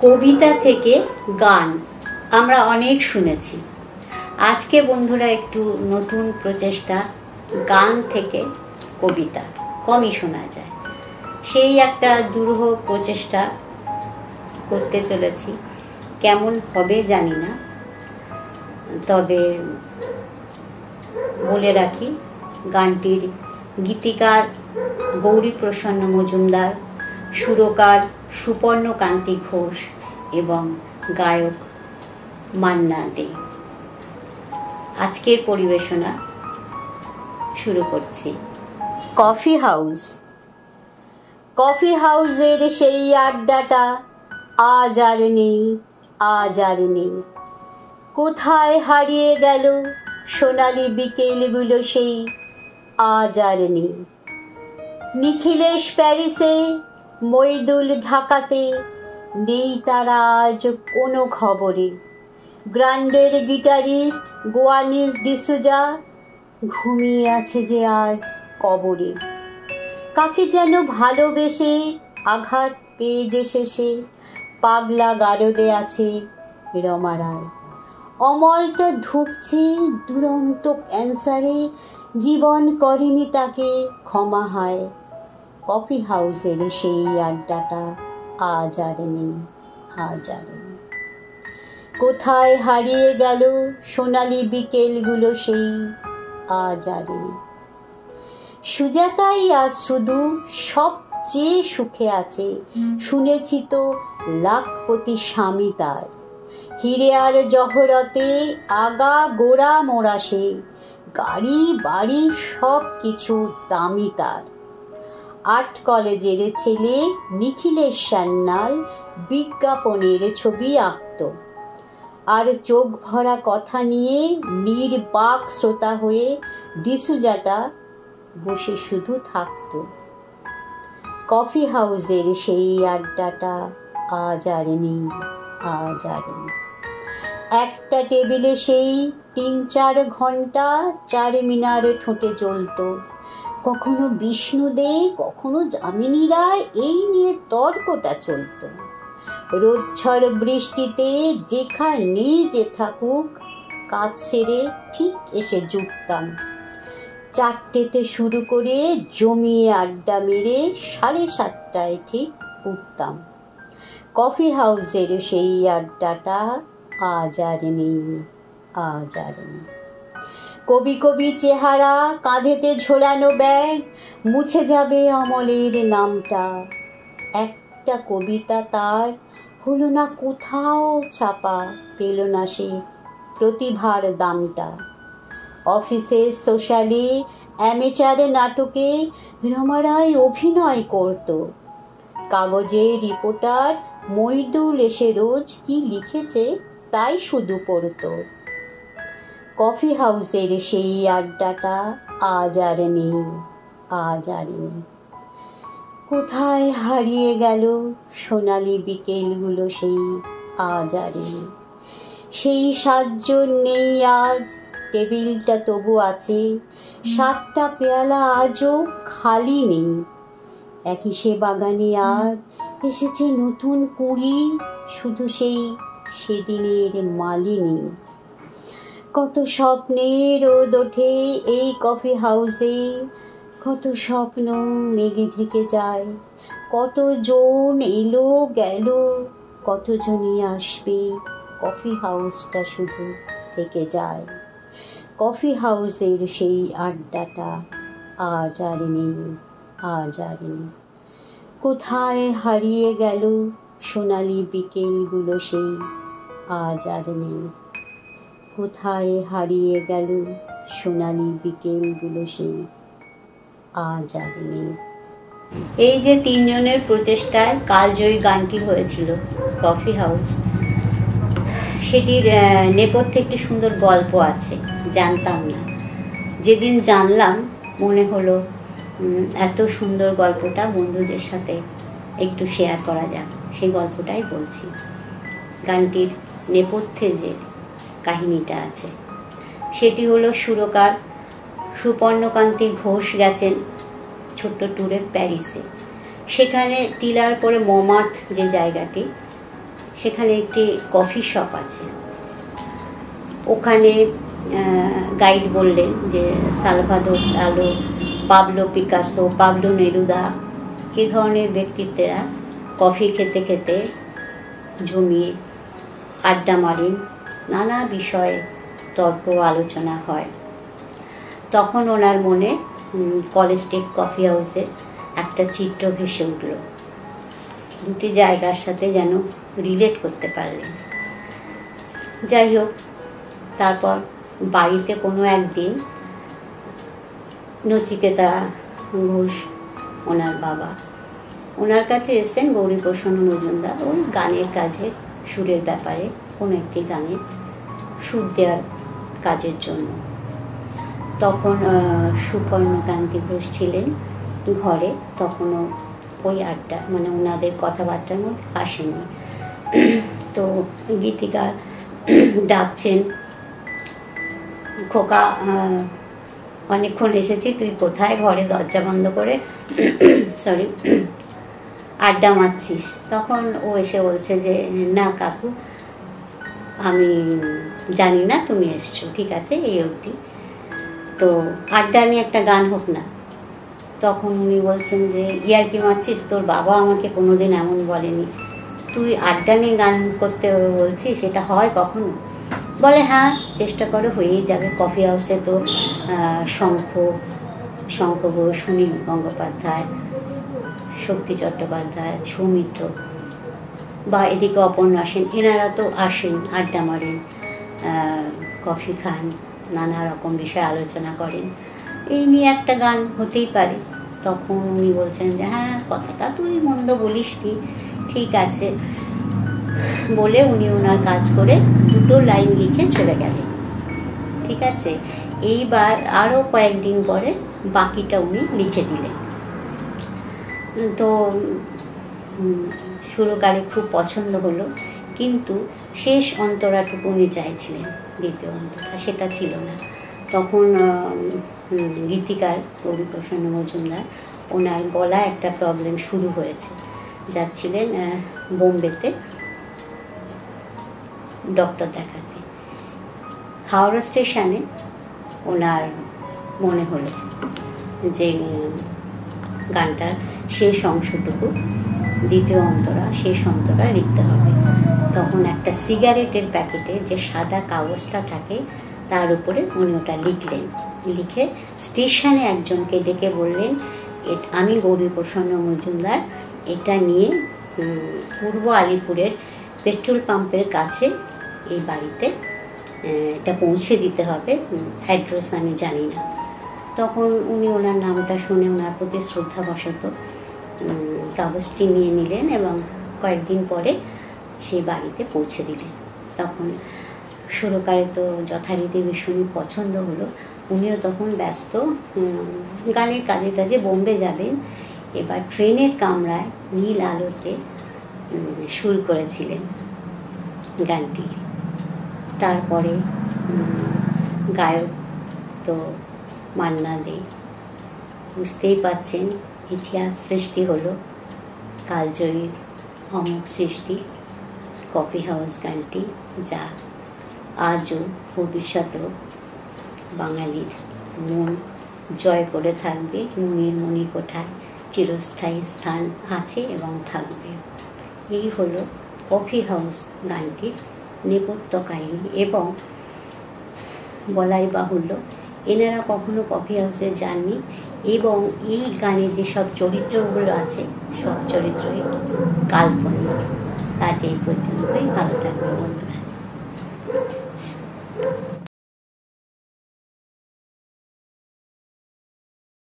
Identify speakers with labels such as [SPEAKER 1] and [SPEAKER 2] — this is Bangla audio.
[SPEAKER 1] কবিতা থেকে গান আমরা অনেক শুনেছি। আজকে বন্ধুরা একটু নতুন প্রচেষ্টা, গান থেকে কবিতা কমই শোনা যায়, সেই একটা দুরূহ প্রচেষ্টা করতে চলেছি। কেমন হবে জানি না, তবে বলে রাখি গানটির গীতিকার গৌরীপ্রসন্ন মজুমদার, সুরকার সুপর্ণকান্তি ঘোষ এবং গায়ক মান্না দে। আজকের পরিবেশনা শুরু করছি। Coffee house. কফি হাউসের সেই আড্ডাটা আজ আর নেই, আজ আর নেই। কোথায় হারিয়ে গেল সোনালি বিকেলগুলো সেই, আজ আর নেই। নিখিলেশ প্যারিসে, মইদুল ঢাকাতে, নেই তারা আজ কোনো খবরে। গ্র্যান্ডের গিটারিস্ট গোয়ানিজ ডিসুজা ঘুমিয়ে আছে যে আজ কবরে। কাকে যেন ভালোবেসে আঘাত পেয়ে যে শেষে পাগলা গারদে আছে রমা রায়। অমলটা ধুঁকছে দুরন্ত ক্যান্সারে, জীবন করেনি তাকে ক্ষমা হয়। কফি হাউসের সেই আড্ডাটা আজ আর নেই, আজ আর নেই। কোথায় হারিয়ে গেল সোনালি বিকেলগুলো সেই, আজ আর নেই। সুজাতাই আজ শুধু সবচেয়ে সুখে আছে, শুনেছি তো লাখপতি স্বামী তার। হিরে আর জহরতে আগা গোড়া মোড়া সে, গাড়ি বাড়ি সব কিছু দামি তার। আর্ট কলেজের ছেলে নিখিলেশ সান্যাল বিজ্ঞাপনের ছবি আঁকত, আর চোখ ভরা কথা নিয়ে নির্বাক শ্রোতা হয়ে ডিসুজাটা বসে শুধু থাকত। কফি হাউসের সেই আড্ডাটা আজ আর নেই, আজ আর নেই। একটা টেবিলে সেই ৩-৪ ঘন্টা চারমিনার ঠোঁটে চলত। কখনো বিষ্ণু দে, কখনো যামিনী রায়, এই নিয়ে তর্কটা চলত। রোদ ঝড় বৃষ্টিতে যেখানে যে থাকুক, কাজ সেরে ঠিক এসে জুটতাম। ৪টেতে শুরু করে জমিয়ে আড্ডা মেরে ৭:৩০টায় ঠিক উঠতাম। কফি হাউসের সেই আড্ডাটা আজ আর নেই, আজ আর নেই। কবি কবি চেহারা, কাঁধেতে ঝোলানো ব্যাগ, মুছে যাবে অমলের নামটা। একটা কবিতা তার হলো না কোথাও ছাপা, পেল না সে প্রতিভার দামটা। অফিসের সোশ্যালে, অ্যামেচার নাটকে রমা রায় অভিনয় করত। কাগজে রিপোর্টার মইদুল এসে রোজ কি লিখেছে তাই শুধু পড়ত। কফি হাউসের সেই আড্ডাটা আজ আর নেই, আজ আর নেই। কোথায় হারিয়ে গেল সোনালি বিকেলগুলো সেই, আজ আর নেই। সেই ৭ জন নেই আজ, টেবিলটা তবু আছে। ৭টা পেয়ালা আজও খালি নেই। একই সে বাগানে আজ এসেছে নতুন কুড়ি, শুধু সেই সেদিনের মালিনী। কত স্বপ্নের রোদ ওঠে এই কফি হাউসে, কত স্বপ্ন মেঘে ঢেকে যায়। কতজন এলো গেল, কতজনই আসবে, কফি হাউসটা শুধু থেকে যায়। কফি হাউসের সেই আড্ডাটা আজ আর নেই, আজ আর নেই। কোথায় হারিয়ে গেল সোনালি বিকেলগুলো সেই, আজ আর নেই। কোথায় হারিয়ে গেল সোনালি বিকেলগুলো সেই, আজ আর নেই। এই যে ৩ জনের প্রচেষ্টায় কালজয়ী গানটি হয়েছিল কফি হাউস, সেটির নেপথ্যে একটি সুন্দর গল্প আছে, জানতাম না। যেদিন জানলাম মনে হলো এত সুন্দর গল্পটা বন্ধুদের সাথে একটু শেয়ার করা যাক, সেই গল্পটাই বলছি। গানটির নেপথ্যে যে কাহিনীটা আছে সেটি হলো, সুরকার সুপর্ণকান্তি ঘোষ গেছেন ছোট্ট ট্যুরে প্যারিসে। সেখানে টিলার পরে মমার্থ যে জায়গাটি, সেখানে একটি কফি শপ আছে। ওখানে গাইড বললেন যে Salvador Dali, Pablo Picasso, Pablo Neruda এই ধরনের ব্যক্তিত্বেরা কফি খেতে খেতে জমিয়ে আড্ডা মারেন, নানা বিষয়ে তর্ক আলোচনা হয়। তখন ওনার মনে কলেজ স্ট্রিট কফি হাউসের একটা চিত্র ভেসে উঠল। দুটি জায়গার সাথে যেন রিলেট করতে পারলেন। যাই হোক, তারপর বাড়িতে কোনো একদিন নচিকেতা ঘোষ ওনার বাবা ওনার কাছে এসেছেন গৌরীপ্রসন্ন মজুমদার ওই গানের কাজে, সুরের ব্যাপারে, কোনো একটি গানের সুর দেওয়ার কাজের জন্য। তখন সুপর্ণকান্তি ঘোষ ছিলেন ঘরে, তখনও ওই আড্ডা মানে ওনাদের কথাবার্তার মধ্যে আসেননি। তো গীতিকার ডাকছেন, খোকা অনেকক্ষণ এসেছি, তুই কোথায় ঘরে দরজা বন্ধ করে সরি আড্ডা মারছিস? তখন ও এসে বলছে যে না কাকু, আমি জানি না তুমি এসছো, ঠিক আছে এই অবধি, তো আড্ডা নিয়ে একটা গান হোক না। তখন উনি বলছেন যে ইয়ার্কি মারছিস, তোর বাবা আমাকে কোনোদিন এমন বলেনি, তুই আড্ডা নিয়ে গান করতে বলছিস, সেটা হয় কখনো? বলে হ্যাঁ, চেষ্টা করে হয়েই যাবে। কফি হাউসে তো শঙ্খ ঘোষ, সুনীল গঙ্গোপাধ্যায়, শক্তি চট্টোপাধ্যায়, সৌমিত্র বা এদিকে অপর্ণা সেন, এনারা তো আসেন, আড্ডা মারেন, কফি খান, নানা রকম বিষয়ে আলোচনা করেন, এই নিয়ে একটা গান হতেই পারে। তখন উনি বলছেন যে হ্যাঁ, কথাটা তুই মন্দ বলিসনি, ঠিক আছে বলে উনি ওনার কাজ করে দুটো লাইন লিখে চলে গেলেন। ঠিক আছে, এইবার আরও কয়েকদিন পরে বাকিটা উনি লিখে দিলেন। তো সুরকারে খুব পছন্দ হলো, কিন্তু শেষ অন্তরাটুকু উনি চাইছিলেন, দ্বিতীয় অন্তরা সেটা ছিল না। তখন গীতিকার গৌরীপ্রসন্ন মজুমদার, ওনার গলায় একটা প্রবলেম শুরু হয়েছে, যাচ্ছিলেন বোম্বেতে ডক্টর দেখাতে। হাওড়া স্টেশনে ওনার মনে হলো যে গানটার শেষ অংশটুকু, দ্বিতীয় অন্তরা, শেষ অন্তরা লিখতে হবে। তখন একটা সিগারেটের প্যাকেটে যে সাদা কাগজটা থাকে তার উপরে উনি ওটা লিখলেন। লিখে স্টেশনে একজনকে ডেকে বললেন, আমি গৌরীপ্রসন্ন মজুমদার, এটা নিয়ে পূর্ব আলিপুরের পেট্রোল পাম্পের কাছে এই বাড়িতে এটা পৌঁছে দিতে হবে, অ্যাড্রেস আমি জানি না। তখন উনি ওনার নামটা শুনে ওনার প্রতি শ্রদ্ধাবশত কাগজটি নিয়ে নিলেন এবং কয়েকদিন পরে সেই বাড়িতে পৌঁছে দিলেন। তখন সুরকারে তো যথারীতি ভীষণই পছন্দ হলো। উনিও তখন ব্যস্ত, গানের কাজে টাজে বোম্বে যাবেন। এবার ট্রেনের কামরায় নীল আলোতে সুর করেছিলেন গানটি। তারপরে গায়ক তো মান্না দে, বুঝতেই পাচ্ছেন ইতিহাস সৃষ্টি হলো, কালজয়ীর অমোঘ সৃষ্টি কফি হাউস গানটি, যা আজও ভবিষ্যতেও বাঙালির মন জয় করে থাকবে, মনের মণিকোঠায় চিরস্থায়ী স্থান আছে এবং থাকবে। এই হলো কফি হাউস গানটির নেপথ্য কাহিনী। এবং বলাই বাহুল্য, এনারা কখনো কফি হাউসে যাননি এবং এই গানে যেসব চরিত্রগুলো আছে সব চরিত্রই কাল্পনিক। আজ এই পর্যন্তই, ভালো থাকবে বন্ধু।